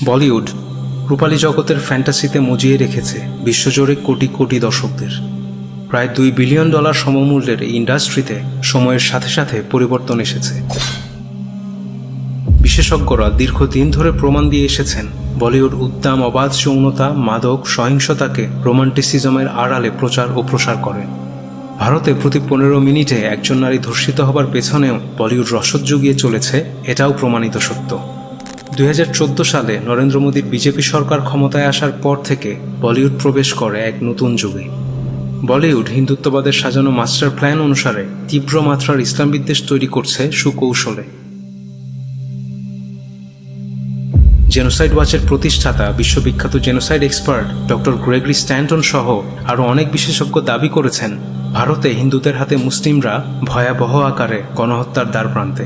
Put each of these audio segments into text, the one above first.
বলিউড রূপালী জগতের ফ্যান্টাসিতে মজিয়ে রেখেছে বিশ্বজুড়ে কোটি কোটি দর্শকদের। প্রায় $2 বিলিয়ন সমমূল্যের এই ইন্ডাস্ট্রিতে সময়ের সাথে সাথে পরিবর্তন এসেছে। বিশেষজ্ঞরা দীর্ঘদিন ধরে প্রমাণ দিয়ে এসেছেন বলিউড উদ্দাম অবাধ যৌনতা, মাদক, সহিংসতাকে রোমান্টিসিজমের আড়ালে প্রচার ও প্রসার করে। ভারতে প্রতি 15 মিনিটে একজন নারী ধর্ষিত হবার পেছনেও বলিউড রসদ জুগিয়ে চলেছে, এটাও প্রমাণিত সত্য। 2014 সালে নরেন্দ্র মোদীর বিজেপি সরকার ক্ষমতায় আসার পর থেকে বলিউড প্রবেশ করে এক নতুন যুগে। বলিউড হিন্দুত্ববাদের সাজানো মাস্টার প্ল্যান অনুসারে তীব্র মাত্রার ইসলাম বিদ্বেষ তৈরি করছে সুকৌশলে। জেনোসাইড ওয়াচের প্রতিষ্ঠাতা, বিশ্ববিখ্যাত genocide expert doctor Gregory Stanton সহ আরও অনেক বিশেষজ্ঞ দাবি করেছেন ভারতে হিন্দুদের হাতে মুসলিমরা ভয়াবহ আকারে গণহত্যার দ্বারপ্রান্তে।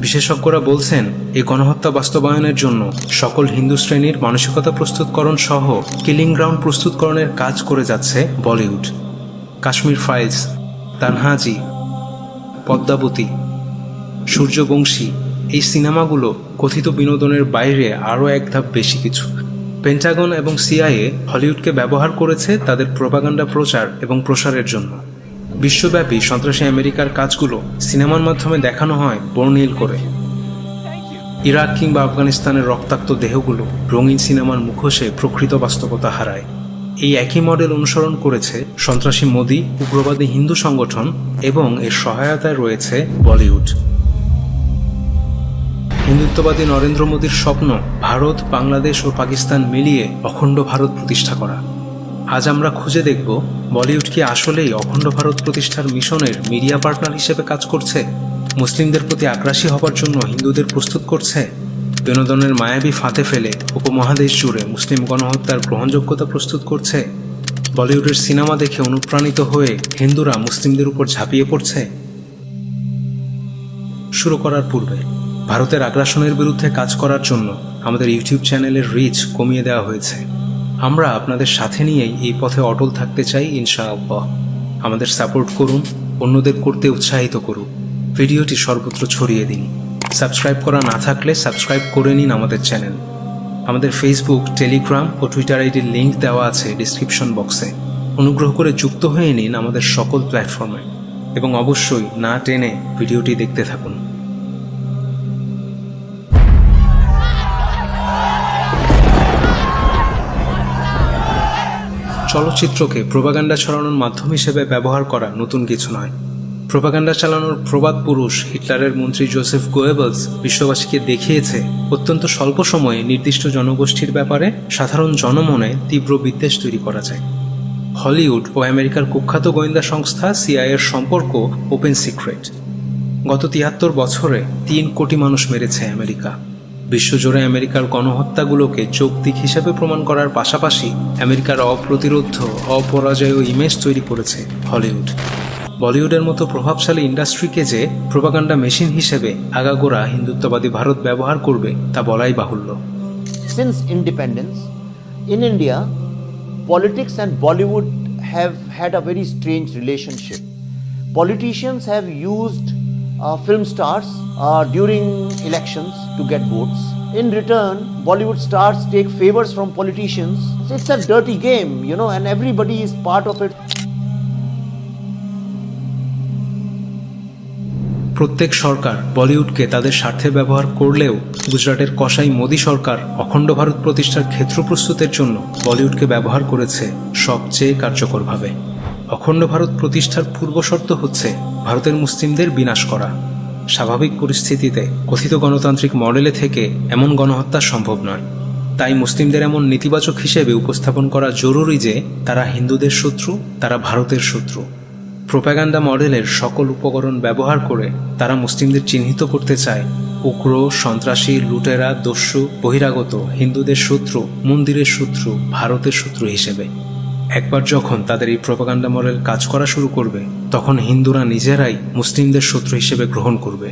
বিশেষজ্ঞরা বলছেন এই গণহত্যা বাস্তবায়নের জন্য সকল হিন্দু শ্রেণীর মানসিকতা প্রস্তুতকরণ সহ কিলিং গ্রাউন্ড প্রস্তুতকরণের কাজ করে যাচ্ছে বলিউড। কাশ্মীর ফাইলস, তানহাজি, পদ্মাবতী, সূর্যবংশী এই সিনেমাগুলো কথিত বিনোদনের বাইরে আরও এক ধাপ বেশি কিছু। পেন্টাগন এবং সিআইএ হলিউডকে ব্যবহার করেছে তাদের প্রোপাগান্ডা প্রচার এবং প্রসারের জন্য। বিশ্বব্যাপী সন্ত্রাসী আমেরিকার কাজগুলো সিনেমার মাধ্যমে দেখানো হয় বর্ণিল করে। ইরাক কিংবা আফগানিস্তানের রক্তাক্ত দেহগুলো রঙিন সিনেমার মুখোশে প্রকৃত বাস্তবতা হারায়। এই একই মডেল অনুসরণ করেছে সন্ত্রাসী মোদি, উগ্রবাদী হিন্দু সংগঠন এবং এর সহায়তায় রয়েছে বলিউড। হিন্দুত্ববাদী নরেন্দ্র মোদীর স্বপ্ন ভারত, বাংলাদেশ ও পাকিস্তান মিলিয়ে অখণ্ড ভারত প্রতিষ্ঠা করা। আজ আমরা খুঁজে দেখব বলিউড কি আসলেই অখণ্ড ভারত প্রতিষ্ঠার মিশনের মিডিয়া পার্টনার হিসেবে কাজ করছে, মুসলিমদের প্রতি আগ্রাসী হবার জন্য হিন্দুদের প্রস্তুত করছে, বিনোদনের মায়াবী ফাঁদে ফেলে উপমহাদেশ জুড়ে মুসলিম গণহত্যার গ্রহণযোগ্যতা প্রস্তুত করছে, বলিউডের সিনেমা দেখে অনুপ্রাণিত হয়ে হিন্দুরা মুসলিমদের উপর ঝাঁপিয়ে পড়ছে। শুরু করার পূর্বে ভারতের আগ্রাসনের বিরুদ্ধে কাজ করার জন্য আমাদের ইউটিউব চ্যানেলের রিচ কমিয়ে দেওয়া হয়েছে। আমরা আপনাদের সাথে নিয়েই এই পথে অটল থাকতে চাই ইনশাআল্লাহ। আমাদের সাপোর্ট করুন, অন্যদের করতে উৎসাহিত করুন, ভিডিওটি সর্বত্র ছড়িয়ে দিন। সাবস্ক্রাইব করা না থাকলে সাবস্ক্রাইব করে নিন আমাদের চ্যানেল। আমাদের ফেসবুক, টেলিগ্রাম ও টুইটার আইডির লিঙ্ক দেওয়া আছে ডিসক্রিপশন বক্সে। অনুগ্রহ করে যুক্ত হয়ে নিন আমাদের সকল প্ল্যাটফর্মে এবং অবশ্যই না টেনে ভিডিওটি দেখতে থাকুন। চলচ্চিত্রকে প্রোপাগান্ডা ছড়ানোর মাধ্যম হিসেবে ব্যবহার করা নতুন কিছু নয়। প্রোপাগান্ডা চালানোর প্রবাদ পুরুষ হিটলারের মন্ত্রী জোসেফ গোয়েবলস বিশ্ববাসীকে দেখিয়েছে অত্যন্ত স্বল্প সময়ে নির্দিষ্ট জনগোষ্ঠীর ব্যাপারে সাধারণ জনমনে তীব্র বিদ্বেষ তৈরি করা যায়। হলিউড ও আমেরিকার কুখ্যাত গোয়েন্দা সংস্থা সিআইএর সম্পর্ক ওপেন সিক্রেট। গত 73 বছরে 3 কোটি মানুষ মেরেছে আমেরিকা। বিশ্বজুড়ে আমেরিকার গণহত্যাগুলোকে যৌক্তিক হিসেবে প্রমাণ করার পাশাপাশি আমেরিকার অপ্রতিরোধ্য, অপরাজেয় ইমেজ তৈরি করেছে হলিউড। বলিউডের মতো প্রভাবশালী ইন্ডাস্ট্রিকে যে প্রোপাগান্ডা মেশিন হিসেবে আগাগোড়া হিন্দুত্ববাদী ভারত ব্যবহার করবে তা বলাই বাহুল্য। Since independence, in India, politics and Bollywood have had a very strange relationship. Politicians have used film stars during elections to get votes. In return, Bollywood stars take favors from politicians. It's a dirty game, and everybody is part of it. প্রত্যেক সরকার বলিউডকে তাদের স্বার্থে ব্যবহার করলেও গুজরাটের কসাই মোদী সরকার অখণ্ড ভারত প্রতিষ্ঠার ক্ষেত্র প্রস্তুতের জন্য বলিউডকে ব্যবহার করেছে সবচেয়ে কার্যকরভাবে। অখণ্ড ভারত প্রতিষ্ঠার পূর্বশর্ত হচ্ছে ভারতের মুসলিমদের বিনাশ করা। স্বাভাবিক পরিস্থিতিতে কথিত গণতান্ত্রিক মডেলে থেকে এমন গণহত্যা সম্ভব নয়। তাই মুসলিমদের এমন নেতিবাচক হিসেবে উপস্থাপন করা জরুরি যে তারা হিন্দুদের শত্রু, তারা ভারতের শত্রু। প্রোপাগান্ডা মডেলের সকল উপকরণ ব্যবহার করে তারা মুসলিমদের চিহ্নিত করতে চায় উগ্র, সন্ত্রাসী, লুটেরা, দস্যু, বহিরাগত, হিন্দুদের শত্রু, মন্দিরের শত্রু, ভারতের শত্রু হিসেবে। একবার যখন তাদের এই প্রোপাগান্ডা মডেল কাজ করা শুরু করবে তখন হিন্দুরা নিজেরাই মুসলিমদের শত্রু হিসেবে গ্রহণ করবে।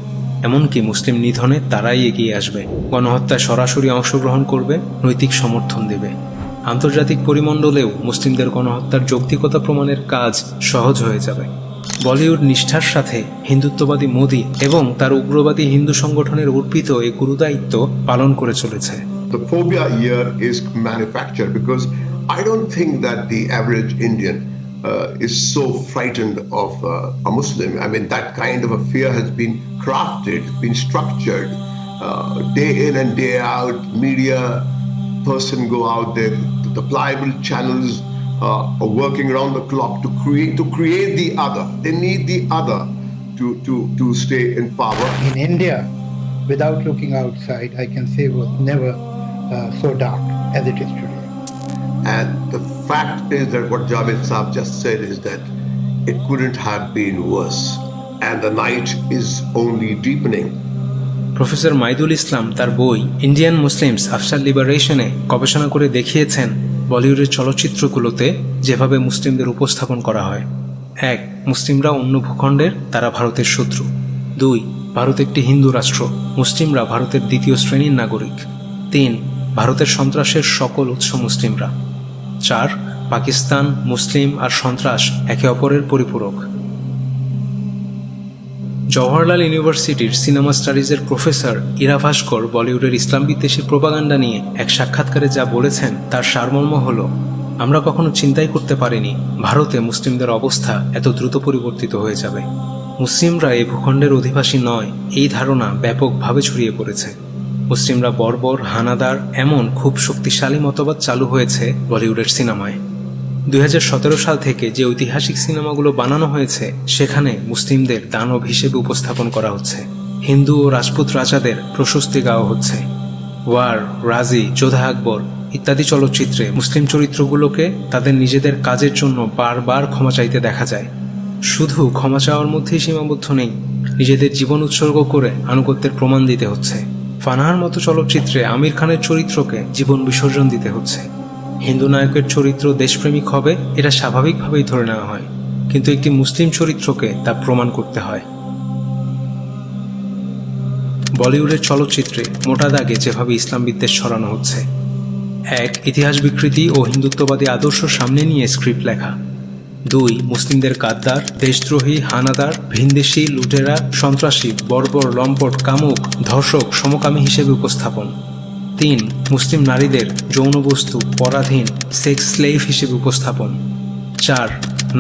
এমনকি মুসলিম নিধনে তারাই এগিয়ে আসবে, গণহত্যায় সরাসরি অংশগ্রহণ করবে, নৈতিক সমর্থন দেবে। আন্তর্জাতিক পরিমণ্ডলেও মুসলিমদের গণহত্যার যৌক্তিকতা প্রমাণের কাজ সহজ হয়ে যাবে। বলিউড নিষ্ঠার সাথে হিন্দুত্ববাদী মোদি এবং তার উগ্রবাদী হিন্দু সংগঠনের অর্পিত এই গুরুদায়িত্ব পালন করে চলেছে। The phobia here is manufactured because I don't think that the average Indian is so frightened of a Muslim. I mean, that kind of a fear has been crafted, been structured, day in and day out. Media person go out there, the pliable channels are working around the clock to create the other. They need the other to stay in power. In India, without looking outside, I can say was never so dark as it is today. And the fact is that what Javed Saab just said is that it couldn't have been worse. And the night is only deepening. Professor Maidul Islam তার বই Indian Muslims after লিবারেশনে গবেষণা করে দেখিয়েছেন বলিউডের চলচ্চিত্রগুলোতে যেভাবে মুসলিমদের উপস্থাপন করা হয়। 1. মুসলিমরা অন্য ভূখণ্ডের, তারা ভারতের শত্রু। 2. ভারত একটি হিন্দু রাষ্ট্র, মুসলিমরা ভারতের দ্বিতীয় শ্রেণীর নাগরিক। 3. ভারতের সন্ত্রাসের সকল উৎস মুসলিমরা। 4. পাকিস্তান, মুসলিম আর সন্ত্রাস একে অপরের পরিপূরক। জওহরলাল ইউনিভার্সিটির সিনেমা স্টাডিজের প্রফেসর ইরা ভাস্কর বলিউডের ইসলাম বিদ্বেষী প্রোপাগান্ডা নিয়ে এক সাক্ষাৎকারে যা বলেছেন তার সারমর্ম হল, আমরা কখনো চিন্তাই করতে পারিনি ভারতে মুসলিমদের অবস্থা এত দ্রুত পরিবর্তিত হয়ে যাবে। মুসলিমরা এই ভূখণ্ডের অধিবাসী নয়, এই ধারণা ব্যাপকভাবে ছড়িয়ে পড়েছে। মুসলিমরা বর্বর, হানাদার, এমন খুব শক্তিশালী মতবাদ চালু হয়েছে বলিউডের সিনেমায়। 2017 সাল থেকে যে ঐতিহাসিক সিনেমাগুলো বানানো হয়েছে সেখানে মুসলিমদের দানব হিসেবে উপস্থাপন করা হচ্ছে। হিন্দু ও রাজপুত রাজাদের প্রশস্তি গাওয়া হচ্ছে। ওয়ার, রাজি, যোধা আকবর ইত্যাদি চলচ্চিত্রে মুসলিম চরিত্রগুলোকে তাদের নিজেদের কাজের জন্য বারবার ক্ষমা চাইতে দেখা যায়। শুধু ক্ষমা চাওয়ার মধ্যেই সীমাবদ্ধ নেই, নিজেদের জীবন উৎসর্গ করে আনুগত্যের প্রমাণ দিতে হচ্ছে। ফানাহার মতো চলচ্চিত্রে আমির খানের চরিত্রকে জীবন বিসর্জন দিতে হচ্ছে। হিন্দু নায়কের চরিত্র দেশপ্রেমিক হবে এটা স্বাভাবিকভাবেই ধরে নেওয়া হয়, কিন্তু একটি মুসলিম চরিত্রকে তা প্রমাণ করতে হয়। বলিউডের চলচ্চিত্রে মোটা দাগে যেভাবে ইসলাম বিদ্বেষ ছড়ানো হচ্ছে: 1. ইতিহাস বিকৃতি ও হিন্দুত্ববাদী আদর্শ সামনে নিয়ে স্ক্রিপ্ট লেখা। 2. মুসলিমদের গাদ্দার, দেশদ্রোহী, হানাদার, ভিনদেশী, লুটেরা, সন্ত্রাসী, বর্বর, লম্পট, কামুক, ধর্ষক, সমকামী হিসেবে উপস্থাপন। 3. মুসলিম নারীদের যৌনবস্তু, পরাধীন, সেক্স স্লেভ হিসেবে উপস্থাপন। 4.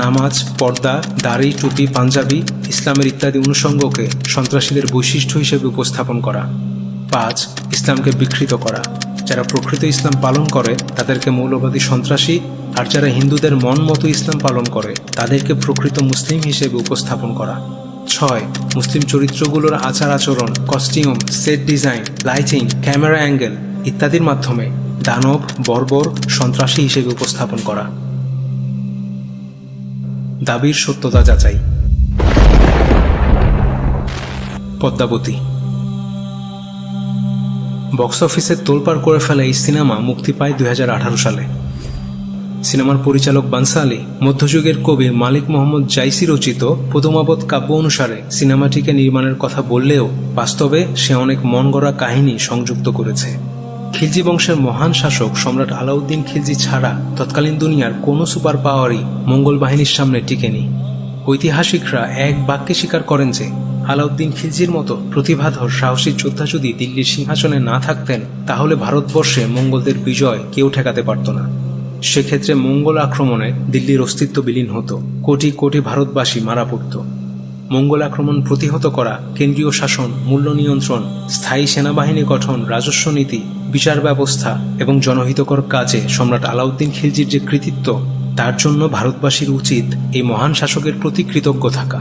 নামাজ, পর্দা, দাড়ি, টুপি, পাঞ্জাবি, ইসলামের ইত্যাদি অনুষঙ্গকে সন্ত্রাসীদের বৈশিষ্ট্য হিসেবে উপস্থাপন করা। 5. ইসলামকে বিকৃত করা, যারা প্রকৃত ইসলাম পালন করে তাদেরকে মৌলবাদী সন্ত্রাসী, আর যারা হিন্দুদের মন মতো ইসলাম পালন করে তাদেরকে প্রকৃত মুসলিম হিসেবে উপস্থাপন করা। 6. মুসলিম চরিত্রগুলোর আচার আচরণ, costume, set design, lighting, camera angle ইত্যাদির মাধ্যমে দানব, বর্বর, সন্ত্রাসী হিসেবে উপস্থাপন করা। দাবির সত্যতা যাচাই। পদ্মাবতী বক্স অফিসে তোলপাড় করে ফেলা এই সিনেমা মুক্তি পায় 2018 সালে। সিনেমার পরিচালক বানসালি মধ্যযুগের কবি মালিক মোহাম্মদ জাইসি রচিত পদমাবত কাব্য অনুসারে সিনেমাটিকে নির্মাণের কথা বললেও বাস্তবে সে অনেক মনগড়া কাহিনী সংযুক্ত করেছে। খিলজি বংশের মহান শাসক সম্রাট আলাউদ্দিন খিলজি ছাড়া তৎকালীন দুনিয়ার কোনো সুপার পাওয়ারই মঙ্গল বাহিনীর সামনে টিকেনি। ঐতিহাসিকরা এক বাক্যে স্বীকার করেন যে আলাউদ্দিন খিলজির মতো প্রতিভাধর সাহসী যোদ্ধা যদি দিল্লির সিংহাসনে না থাকতেন তাহলে ভারতবর্ষে মঙ্গলদের বিজয় কেউ ঠেকাতে পারত না। সেক্ষেত্রে মঙ্গল আক্রমণে দিল্লির অস্তিত্ব বিলীন হতো, কোটি কোটি ভারতবাসী মারা পড়ত। মঙ্গল আক্রমণ প্রতিহত করা, কেন্দ্রীয় শাসন, মূল্য নিয়ন্ত্রণ, স্থায়ী সেনাবাহিনী গঠন, রাজস্ব নীতি, বিচার ব্যবস্থা এবং জনহিতকর কাজে সম্রাট আলাউদ্দিন খিলজির যে কৃতিত্ব, তার জন্য ভারতবাসীর উচিত এই মহান শাসকের প্রতি কৃতজ্ঞ থাকা।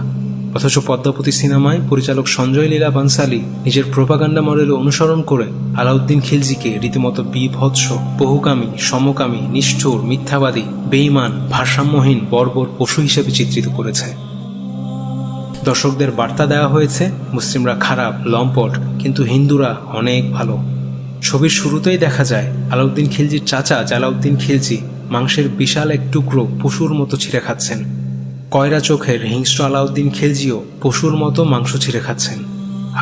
অথচ পদ্মাবতী সিনেমায় পরিচালক সঞ্জয় লীলা বানসালি নিজের প্রোপাগান্ডা মডেল অনুসরণ করে আলাউদ্দিন খিলজিকে রীতিমতো বিভৎস, বহুকামী, সমকামী, নিষ্ঠুর, মিথ্যাবাদী, বেঈমান, ভারসাম্যহীন, বর্বর পশু হিসেবে চিত্রিত করেছে। দর্শকদের বার্তা দেওয়া হয়েছে মুসলিমরা খারাপ, লম্পট, কিন্তু হিন্দুরা অনেক ভালো। ছবির শুরুতেই দেখা যায় আলাউদ্দিন খিলজির চাচা জালাউদ্দিন খিলজি মাংসের বিশাল এক টুকরো পশুর মতো ছিঁড়ে খাচ্ছেন। কয়রা চোখের হিংস্র আলাউদ্দিন খিলজিও পশুর মতো মাংস ছিঁড়ে খাচ্ছেন।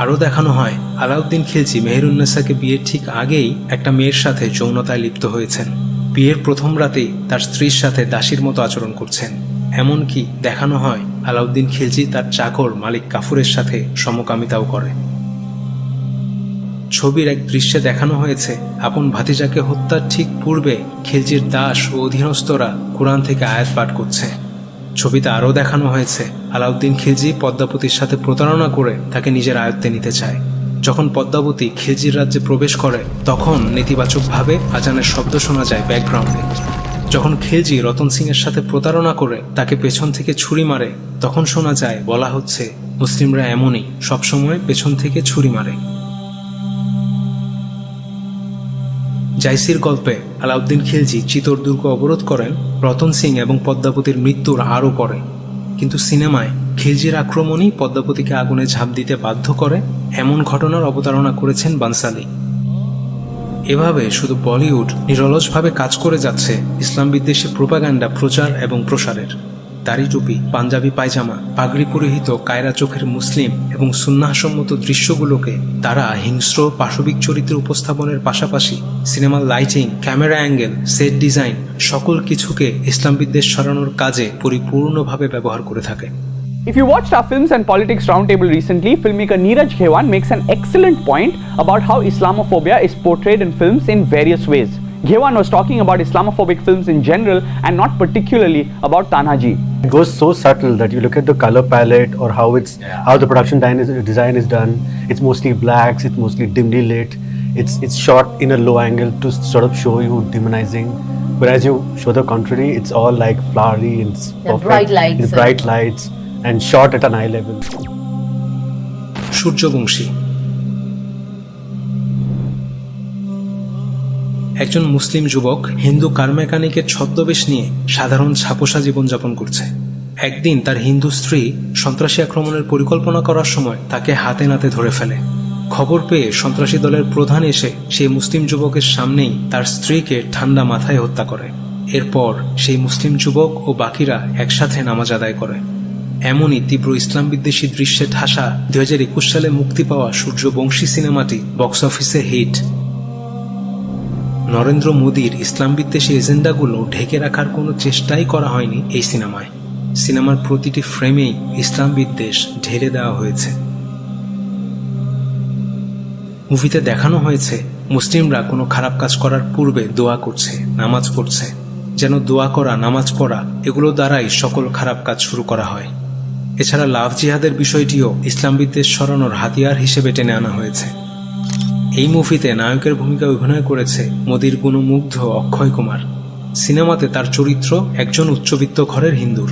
আরও দেখানো হয় আলাউদ্দিন খিলজি মেহেরুন্নেসাকে বিয়ের ঠিক আগেই একটা মেয়ের সাথে যৌনতায় লিপ্ত হয়েছেন। বিয়ের প্রথম রাতেই তার স্ত্রীর সাথে দাসীর মতো আচরণ করছেন। এমনকি দেখানো হয় আলাউদ্দিন খিলজি তার চাকর মালিক কাফুরের সাথে সমকামিতাও করে। ছবির এক দৃশ্যে দেখানো হয়েছে আপন ভাতিজাকে হত্যার ঠিক পূর্বে খিলজির দাস ও অধীনস্থরা কোরআন থেকে আয়াত পাঠ করছে। ছবিতে আরও দেখানো হয়েছে আলাউদ্দিন খিলজি পদ্মাবতীর সাথে প্রতারণা করে তাকে নিজের আয়ত্তে নিতে চায়। যখন পদ্মাবতী খিলজির রাজ্যে প্রবেশ করে তখন নেতিবাচকভাবে আজানের শব্দ শোনা যায় ব্যাকগ্রাউন্ডে। যখন খিলজি রতন সিং এর সাথে প্রতারণা করে তাকে পেছন থেকে ছুরি মারে তখন শোনা যায় বলা হচ্ছে মুসলিমরা এমনই সবসময় পেছন থেকে ছুরি মারে। জাইসির গল্পে আলাউদ্দিন খিলজি চিতোর দুর্গ অবরোধ করেন রতন সিং এবং পদ্মাবতীর মৃত্যুর আরও পরে, কিন্তু সিনেমায় খিলজির আক্রমণই পদ্মাবতীকে আগুনে ঝাঁপ দিতে বাধ্য করে এমন ঘটনার অবতারণা করেছেন বানসালি। এভাবে শুধু বলিউড নিরলসভাবে কাজ করে যাচ্ছে ইসলাম বিদ্বেষী প্রোপাগান্ডা প্রচার এবং প্রসারের। দাড়ি টুপি, পাঞ্জাবি পায়জামা, পাগড়ি পরিহিত কায়রা চোখের মুসলিম এবং সুন্নাহসম্মত দৃশ্যগুলোকে তারা হিংস্র পাশবিক চরিত্র উপস্থাপনের পাশাপাশি সিনেমার lighting, camera angle, set design সকল কিছুকে ইসলাম বিদ্বেষ ছড়ানোর কাজে পরিপূর্ণভাবে ব্যবহার করে থাকে। If you watched our Films and Politics Roundtable recently, filmmaker Neeraj Ghewan makes an excellent point about how Islamophobia is portrayed in films in various ways. Ghewan was talking about Islamophobic films in general and not particularly about Tanhaji. It goes so subtle that you look at the color palette or how the production design is done. It's mostly blacks, it's mostly dimly lit. It's shot in a low angle to sort of show you demonizing. Whereas you show the contrary, it's all like flowery and it's perfect, bright lights. with bright lights and shot at an eye level. Suryavanshi একজন মুসলিম যুবক হিন্দু কার মেকানিকের ছদ্মবেশ নিয়ে সাধারণ ছাপোষা জীবনযাপন করছে। একদিন তার হিন্দু স্ত্রী সন্ত্রাসী আক্রমণের পরিকল্পনা করার সময় তাকে হাতে নাতে ধরে ফেলে। খবর পেয়ে সন্ত্রাসী দলের প্রধান এসে সেই মুসলিম যুবকের সামনেই তার স্ত্রীকে ঠান্ডা মাথায় হত্যা করে। এরপর সেই মুসলিম যুবক ও বাকিরা একসাথে নামাজ আদায় করে। এমনই তীব্র ইসলাম বিদ্বেষী দৃশ্যে ঠাসা 2021 সালে মুক্তি পাওয়া সূর্যবংশী সিনেমাটি বক্স অফিসে হিট। নরেন্দ্র মোদীর ইসলাম বিদ্বেষী এজেন্ডাগুলো ঢেকে রাখার কোনো চেষ্টাই করা হয়নি এই সিনেমায়। সিনেমার প্রতিটি ফ্রেমেই ইসলাম বিদ্বেষ ঢেলে দেওয়া হয়েছে। মুভিতে দেখানো হয়েছে মুসলিমরা কোনো খারাপ কাজ করার পূর্বে দোয়া করছে, নামাজ পড়ছে, যেন দোয়া করা, নামাজ পড়া এগুলো দ্বারাই সকল খারাপ কাজ শুরু করা হয়। এছাড়া লাভ জিহাদের বিষয়টিও ইসলাম বিদ্বেষ ছড়ানোর হাতিয়ার হিসেবে টেনে আনা হয়েছে। এই মুভিতে নায়কের ভূমিকায় অভিনয় করেছে মোদির গুণমুগ্ধ অক্ষয় কুমার। সিনেমাতে তার চরিত্র একজন উচ্চবিত্ত ঘরের হিন্দুর।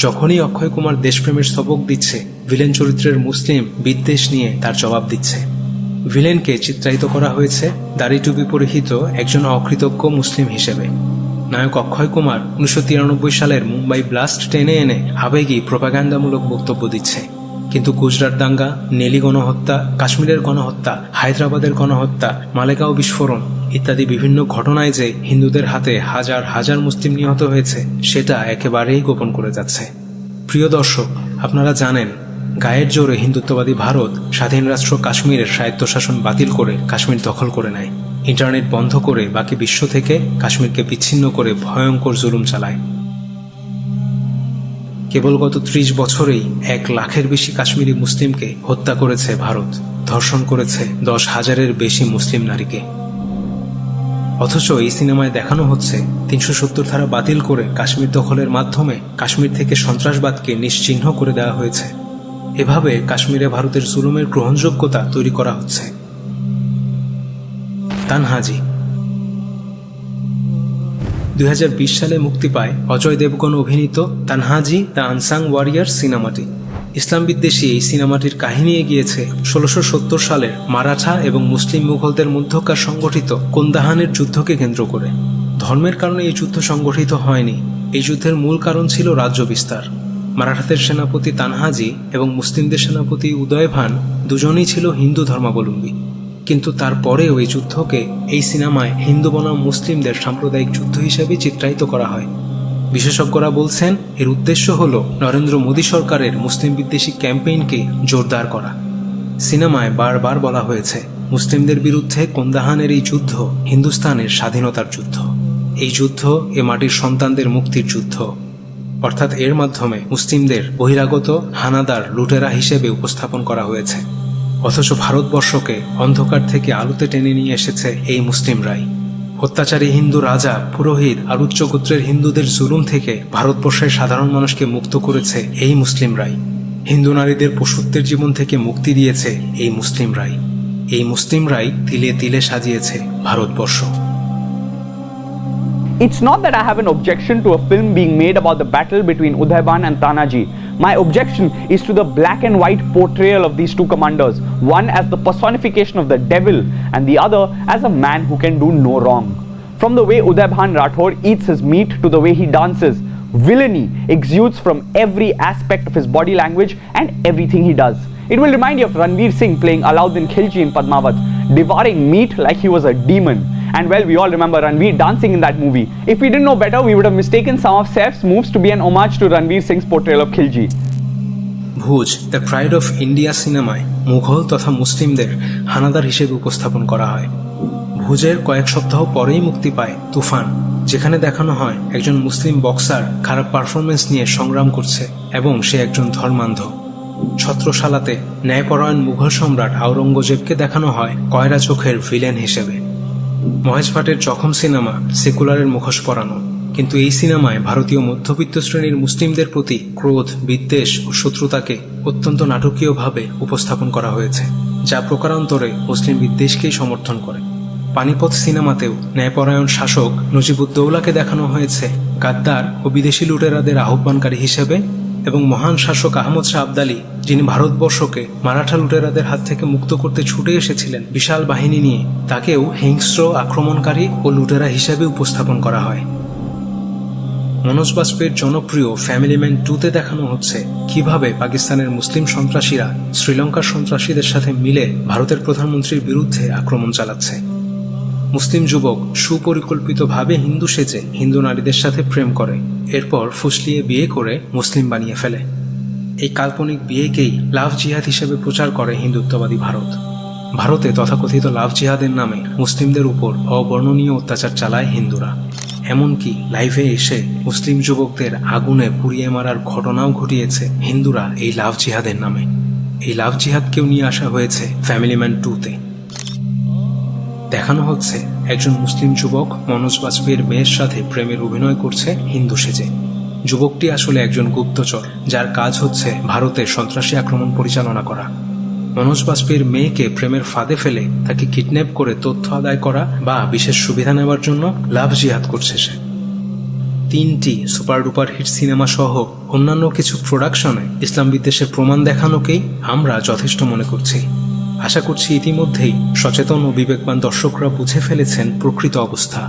যখনই অক্ষয় কুমার দেশপ্রেমের সবক দিচ্ছে, ভিলেন চরিত্রের মুসলিম বিদ্বেষ নিয়ে তার জবাব দিচ্ছে। ভিলেনকে চিত্রায়িত করা হয়েছে দাড়ি টুপি পরিহিত একজন অকৃতজ্ঞ মুসলিম হিসেবে। নায়ক অক্ষয় কুমার 1993 সালের মুম্বাই ব্লাস্ট টেনে এনে আবেগী প্রোপাগান্ডামূলক বক্তব্য দিচ্ছে, কিন্তু গুজরাট দাঙ্গা, নেলি গণহত্যা, কাশ্মীরের গণহত্যা, হায়দ্রাবাদের গণহত্যা, মালেগাঁও বিস্ফোরণ ইত্যাদি বিভিন্ন ঘটনায় যে হিন্দুদের হাতে হাজার হাজার মুসলিম নিহত হয়েছে সেটা একেবারেই গোপন করে যাচ্ছে। প্রিয় দর্শক, আপনারা জানেন গায়ের জোরে হিন্দুত্ববাদী ভারত স্বাধীন রাষ্ট্র কাশ্মীরের স্বায়ত্তশাসন বাতিল করে কাশ্মীর দখল করে নেয়, ইন্টারনেট বন্ধ করে বাকি বিশ্ব থেকে কাশ্মীরকে বিচ্ছিন্ন করে ভয়ঙ্কর জুলুম চালায়। কেবল গত 30 বছরেই 1 লাখের বেশি কাশ্মীরি মুসলিমকে হত্যা করেছে ভারত, ধর্ষণ করেছে 10,000-এর বেশি মুসলিম নারীকে। অথচ এই সিনেমায় দেখানো হচ্ছে 370 ধারা বাতিল করে কাশ্মীর দখলের মাধ্যমে কাশ্মীর থেকে সন্ত্রাসবাদকে নিশ্চিহ্ন করে দেওয়া হয়েছে। এভাবে কাশ্মীরে ভারতের জুলুমের গ্রহণযোগ্যতা তৈরি করা হচ্ছে। তানহাজি 2020 সালে মুক্তি পায় অজয় দেবগন অভিনীত তানহাজি দ্য আনসাং ওয়ারিয়ার সিনেমাটি। ইসলাম বিদ্বেষী এই সিনেমাটির কাহিনী এগিয়েছে 1670 সালের মারাঠা এবং মুসলিম মুঘলদের মধ্যকার সংগঠিত কোন্দাহানের যুদ্ধকে কেন্দ্র করে। ধর্মের কারণে এই যুদ্ধ সংগঠিত হয়নি, এই যুদ্ধের মূল কারণ ছিল রাজ্য বিস্তার। মারাঠাদের সেনাপতি তানহাজি এবং মুসলিমদের সেনাপতি উদয়ভান দুজনেই ছিল হিন্দু ধর্মাবলম্বী, কিন্তু তারপরেও এই যুদ্ধকে এই সিনেমায় হিন্দু বনাম মুসলিমদের সাম্প্রদায়িক যুদ্ধ হিসেবে চিত্রায়িত করা হয়। বিশেষজ্ঞরা বলছেন এর উদ্দেশ্য হল নরেন্দ্র মোদী সরকারের মুসলিম বিদ্বেষী ক্যাম্পেইনকে জোরদার করা। সিনেমায় বারবার বলা হয়েছে মুসলিমদের বিরুদ্ধে কোন্দাহানের এই যুদ্ধ হিন্দুস্তানের স্বাধীনতার যুদ্ধ, এই যুদ্ধ এ মাটির সন্তানদের মুক্তির যুদ্ধ। অর্থাৎ এর মাধ্যমে মুসলিমদের বহিরাগত হানাদার লুটেরা হিসেবে উপস্থাপন করা হয়েছে। অথচ ভারতবর্ষকে অন্ধকার থেকে আলোতে টেনে নিয়ে এসেছে এই মুসলিমরাই। অত্যাচারী হিন্দু রাজা, পুরোহিত আর উচ্চগোত্রের হিন্দুদের জুলুম থেকে ভারতবর্ষের সাধারণ মানুষকে মুক্ত করেছে এই মুসলিমরাই। হিন্দু নারীদের পশুত্বের জীবন থেকে মুক্তি দিয়েছে এই মুসলিমরাই। এই মুসলিমরাই তিলে তিলে সাজিয়েছে Bharatvarsha. It's not that I have an objection to a film being made about the battle between Udayban and Tanaji. My objection is to the black and white portrayal of these two commanders, one as the personification of the devil and the other as a man who can do no wrong. From the way Udayban Rathore eats his meat to the way he dances, villainy exudes from every aspect of his body language and everything he does. It will remind you of Ranveer Singh playing Alauddin Khilji in Padmavat, devouring meat like he was a demon. And well, we all remember Ranveer dancing in that movie. If we didn't know better, we would have mistaken some of Saif's moves to be an homage to Ranveer Singh's portrayal of Khilji. Bhuj the pride of India সিনেমায় মুঘল তথা মুসলিমদের হানাদার হিসেবে উপস্থাপন করা হয়। ভুজের কয়েক সপ্তাহ পরেই মুক্তি পায় তুফান, যেখানে দেখানো হয় একজন মুসলিম বক্সার খারাপ পারফরমেন্স নিয়ে সংগ্রাম করছে এবং সে একজন ধর্মান্ধ। ছত্রশালাতে ন্যায়পরায়ণ মুঘল সম্রাট আওরঙ্গজেবকে দেখানো হয় কয়রা চোখের ভিলেন হিসেবে। মহেশ ভাটের জখম সিনেমা সেকুলারের মুখোশ পরানো, কিন্তু এই সিনেমায় ভারতীয় মধ্যবিত্ত শ্রেণীর মুসলিমদের প্রতি ক্রোধ, বিদ্বেষ ও শত্রুতাকে অত্যন্ত নাটকীয়ভাবে উপস্থাপন করা হয়েছে, যা প্রকারান্তরে মুসলিম বিদ্বেষকেই সমর্থন করে। পানিপথ সিনেমাতেও ন্যায়পরায়ণ শাসক নজিবুদ্দৌলাকে দেখানো হয়েছে গাদ্দার ও বিদেশি লুটেরাদের আহ্বানকারী হিসেবে, এবং মহান শাসক আহমদ শাহ আবদালী, যিনি ভারতবর্ষকে মারাঠা লুটেরাদের হাত থেকে মুক্ত করতে ছুটে এসেছিলেন বিশাল বাহিনী নিয়ে, তাকেও হিংস্র আক্রমণকারী ও লুটেরা হিসেবে উপস্থাপন করা হয়। মনোজ বাজপেয়ীর জনপ্রিয় ফ্যামিলি ম্যান 2-তে দেখানো হচ্ছে কিভাবে পাকিস্তানের মুসলিম সন্ত্রাসীরা শ্রীলঙ্কার সন্ত্রাসীদের সাথে মিলে ভারতের প্রধানমন্ত্রীর বিরুদ্ধে আক্রমণ চালাচ্ছে। মুসলিম যুবক সুপরিকল্পিতভাবে হিন্দু সেজে হিন্দু নারীদের সাথে প্রেম করে, এরপর ফুসলিয়ে বিয়ে করে মুসলিম বানিয়ে ফেলে। এই কাল্পনিক বিয়েকেই লাভ জিহাদ হিসেবে প্রচার করে হিন্দুত্ববাদী ভারত। ভারতে তথাকথিত লাভ জিহাদের নামে মুসলিমদের উপর অবর্ণনীয় অত্যাচার চালায় হিন্দুরা। এমনকি লাইভে এসে মুসলিম যুবকদের আগুনে পুড়িয়ে মারার ঘটনাও ঘটিয়েছে হিন্দুরা এই লাভ জিহাদের নামে। এই লাভ জিহাদকেও নিয়ে আসা হয়েছে ফ্যামিলি ম্যান 2-তে। দেখানো হচ্ছে একজন মুসলিম যুবক মনোজ বাজপেয়ীর মেয়ের সাথে প্রেমের অভিনয় করছে হিন্দু সেজে। যুবকটি আসলে একজন গুপ্তচর, যার কাজ হচ্ছে ভারতের সন্ত্রাসী আক্রমণ পরিচালনা করা। মনোজ বাজপেয়ীর মেয়েকে প্রেমের ফাঁদে ফেলে তাকে কিডন্যাপ করে তথ্য আদায় করা বা বিশেষ সুবিধা নেওয়ার জন্য লাভ জিহাদ করছে সে। 3টি সুপার ডুপার হিট সিনেমা সহ অন্যান্য কিছু প্রোডাকশনে ইসলাম বিদ্বেষের প্রমাণ দেখানোকেই আমরা যথেষ্ট মনে করছি। আশা করছি ইতিমধ্যেই সচেতন ও বিবেকবান দর্শকরা বুঝে ফেলেছেন প্রকৃত অবস্থা।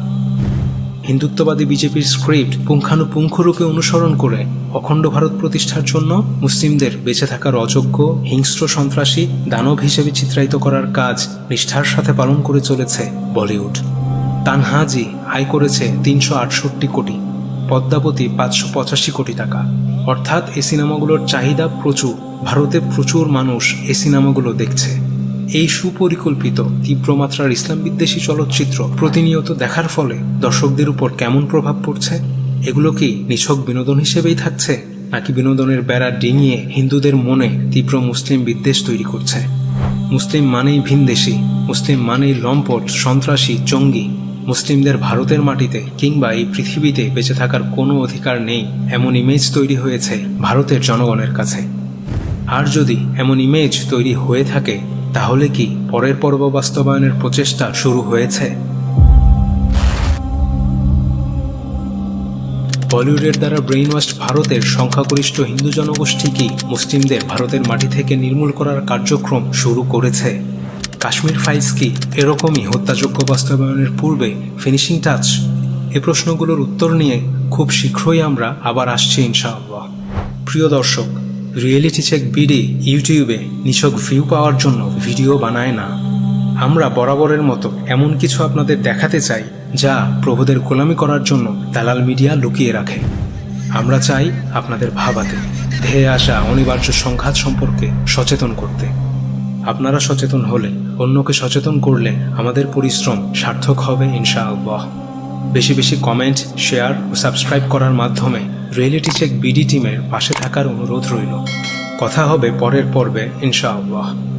হিন্দুত্ববাদী বিজেপির স্ক্রিপ্ট পুঙ্খানুপুঙ্খরূপে অনুসরণ করে অখণ্ড ভারত প্রতিষ্ঠার জন্য মুসলিমদের বেঁচে থাকার অযোগ্য, হিংস্র, সন্ত্রাসী দানব হিসেবে চিত্রায়িত করার কাজ নিষ্ঠার সাথে পালন করে চলেছে বলিউড। তানহাজি আয় করেছে 368 কোটি, পদ্মাবতী 585 কোটি টাকা। অর্থাৎ এই সিনেমাগুলোর চাহিদা প্রচুর, ভারতে প্রচুর মানুষ এই সিনেমাগুলো দেখছে। এই সুপরিকল্পিত তীব্রমাত্রার ইসলাম বিদ্বেষী চলচ্চিত্র প্রতিনিয়ত দেখার ফলে দর্শকদের উপর কেমন প্রভাব পড়ছে? এগুলো কি নিছক বিনোদন হিসেবেই থাকছে, নাকি বিনোদনের বেড়া ডিঙিয়ে হিন্দুদের মনে তীব্র মুসলিম বিদ্বেষ তৈরি করছে? মুসলিম মানেই ভিনদেশী, মুসলিম মানেই লম্পট, সন্ত্রাসী, জঙ্গি। মুসলিমদের ভারতের মাটিতে কিংবা এই পৃথিবীতে বেঁচে থাকার কোনো অধিকার নেই, এমন ইমেজ তৈরি হয়েছে ভারতের জনগণের কাছে। আর যদি এমন ইমেজ তৈরি হয়ে থাকে, তাহলে কি পরের পর্ব বাস্তবায়নের প্রচেষ্টা শুরু হয়েছে? বলিউডের দ্বারা ব্রেইন ওয়াশ ভারতের সংখ্যাগরিষ্ঠ হিন্দু জনগোষ্ঠীকেই মুসলিমদের ভারতের মাটি থেকে নির্মূল করার কার্যক্রম শুরু করেছে। কাশ্মীর ফাইলস কি এরকমই হত্যাযোগ্য বাস্তবায়নের পূর্বে ফিনিশিং টাচ? এ প্রশ্নগুলোর উত্তর নিয়ে খুব শীঘ্রই আমরা আবার আসছি ইনশাআল্লাহ। প্রিয় দর্শক, রিয়েলিটি চেক বিডি ইউটিউবে নিছক ভিউ পাওয়ার জন্য ভিডিও বানায় না। আমরা বরাবরের মতো এমন কিছু আপনাদের দেখাতে চাই যা প্রভুদের গোলামি করার জন্য দালাল মিডিয়া লুকিয়ে রাখে। আমরা চাই আপনাদের ভাবাতে, ধেয়ে আসা অনিবার্য সংঘাত সম্পর্কে সচেতন করতে। আপনারা সচেতন হলে, অন্যকে সচেতন করলে আমাদের পরিশ্রম সার্থক হবে ইনশাআল্লাহ। বেশি বেশি কমেন্ট, শেয়ার ও সাবস্ক্রাইব করার মাধ্যমে রিয়েলিটি চেক বিডি টিমের পাশে থাকার অনুরোধ রইল। কথা হবে পরের পর্বে ইনশাআল্লাহ।